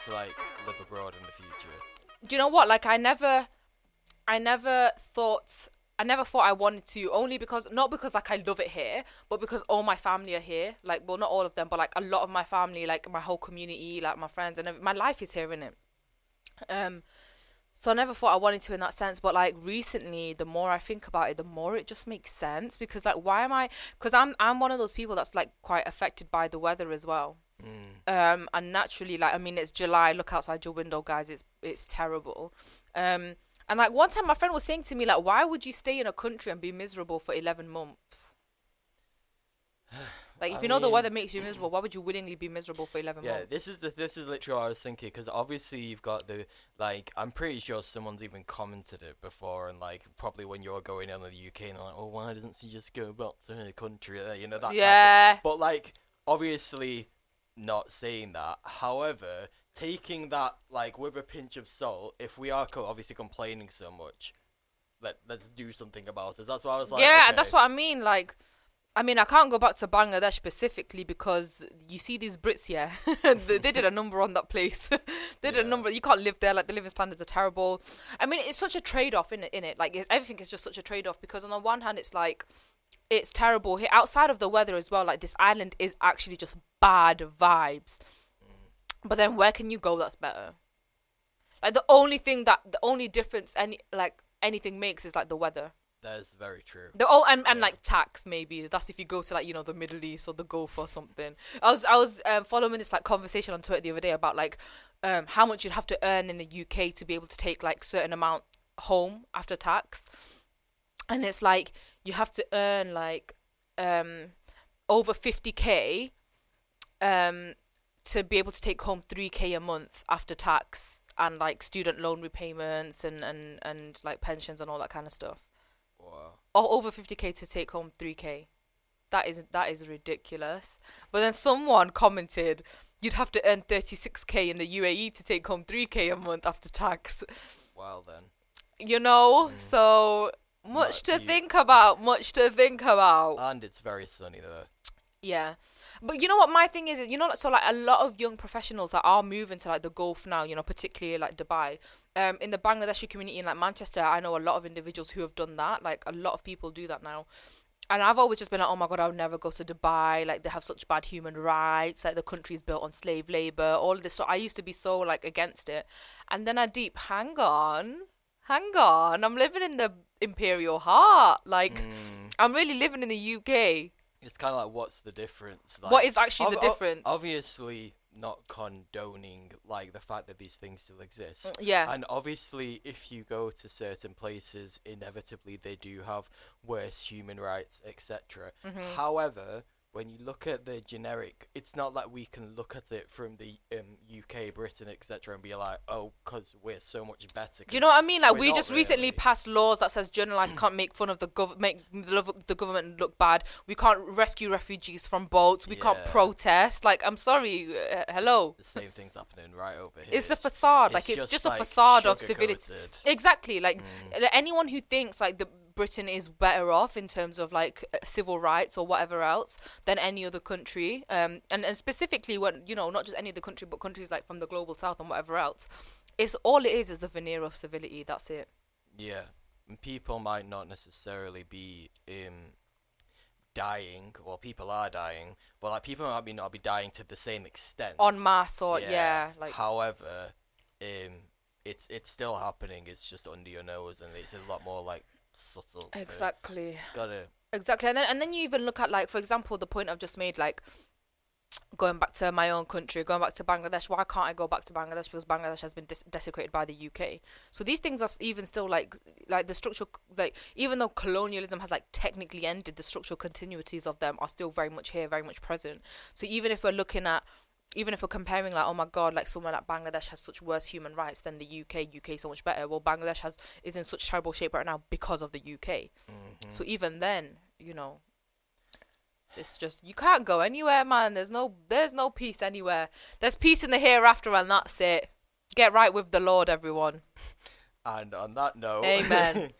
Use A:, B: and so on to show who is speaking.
A: to like live abroad in the future?
B: Do you know what? Like, I never thought I wanted to, only because, not because like I love it here, but because all my family are here. Like, well, not all of them, but like a lot of my family, like my whole community, like my friends, and my life is here, innit? So I never thought I wanted to in that sense, but like recently, the more I think about it, the more it just makes sense, because like, why am I? Because I'm one of those people that's like quite affected by the weather as well. And naturally, like, I mean, it's July. Look outside your window, guys. It's terrible. And like one time, my friend was saying to me, like, why would you stay in a country and be miserable for 11 months? Like, if
A: I
B: you know the
A: mean,
B: weather makes you miserable, why would you willingly be miserable for 11
A: yeah,
B: months?
A: this is literally what I was thinking, because obviously you've got the, like, I'm pretty sure someone's even commented it before, and like probably when you're going on to the UK and they're like, oh, why doesn't she just go back to her country, you know, that type
B: Yeah.
A: of, but like obviously not saying that. However, taking that like with a pinch of salt, if we are obviously complaining so much, let's do something about it. That's why I was like,
B: Yeah,
A: okay,
B: that's what I mean. Like, I mean, I can't go back to Bangladesh specifically because you see these Brits here. They did a number on that place. They did a
A: Yeah.
B: number. You can't live there. Like, the living standards are terrible. I mean, it's such a trade-off, in it. Like, everything is just such a trade-off, because on the one hand, it's like, it's terrible here. Outside of the weather as well, like, this island is actually just bad vibes. But then where can you go that's better? Like, the only difference anything makes is like the weather.
A: that is very true.
B: And
A: Yeah.
B: like tax, maybe that's if you go to like, you know, the Middle East or the Gulf or something. I was following this like conversation on Twitter the other day about like how much you'd have to earn in the UK to be able to take like certain amount home after tax, and it's like you have to earn like over 50k to be able to take home 3k a month after tax and like student loan repayments and like pensions and all that kind of stuff.
A: Wow.
B: Or over 50k to take home 3k. That is ridiculous. But then someone commented, you'd have to earn 36k in the UAE to take home 3k a month after tax.
A: Well then.
B: You know, so much to think about.
A: And it's very sunny there.
B: Yeah. But you know what my thing is, you know, so like a lot of young professionals that are moving to like the Gulf now, you know, particularly like Dubai. In the Bangladeshi community in like Manchester, I know a lot of individuals who have done that. Like, a lot of people do that now. And I've always just been like, oh my God, I would never go to Dubai. Like, they have such bad human rights. Like, the country is built on slave labor, all of this. So I used to be so like against it. And then hang on. I'm living in the imperial heart. Like, I'm really living in the UK.
A: It's kind of like, what's the difference? Like,
B: What is actually the difference?
A: Obviously, not condoning like the fact that these things still exist.
B: Yeah.
A: And obviously, if you go to certain places, inevitably they do have worse human rights, etc. However, when you look at the generic, it's not like we can look at it from the UK, Britain, etc., and be like, oh, because we're so much better.
B: Do you know what I mean? Like,
A: we're
B: we
A: not
B: just recently
A: really.
B: passed laws that says journalists can't make fun of make the government look bad. We can't rescue refugees from boats. We can't
A: Yeah.
B: protest. Like, I'm sorry. Hello.
A: The same thing's happening right over here.
B: It's a facade. Like, it's just a facade of civility.
A: sugar-coated.
B: Exactly. Like, anyone who thinks like the Britain is better off in terms of like civil rights or whatever else than any other country, and specifically when, you know, not just any other country, but countries like from the global south and whatever else, it's all it is the veneer of civility. That's it.
A: Yeah, and people might not necessarily be dying, well, people are dying, but like people might not be dying to the same extent
B: En masse, or yeah, like,
A: However, it's still happening. It's just under your nose, and it's a lot more like subtle. So
B: exactly.
A: it's gotta.
B: Exactly. And then you even look at, like, for example, the point I've just made, like, going back to my own country, going back to Bangladesh. Why can't I go back to Bangladesh? Because Bangladesh has been desecrated by the UK. So these things are even still like the structural, like, even though colonialism has like technically ended, the structural continuities of them are still very much here, very much present. So even if we're comparing, like, oh my God, like somewhere like Bangladesh has such worse human rights than the UK is so much better. Well, Bangladesh is in such terrible shape right now because of the UK. So even then, you know, it's just, you can't go anywhere, man. There's no peace anywhere. There's peace in the hereafter, and that's it. Get right with the Lord, everyone.
A: And on that note,
B: Amen.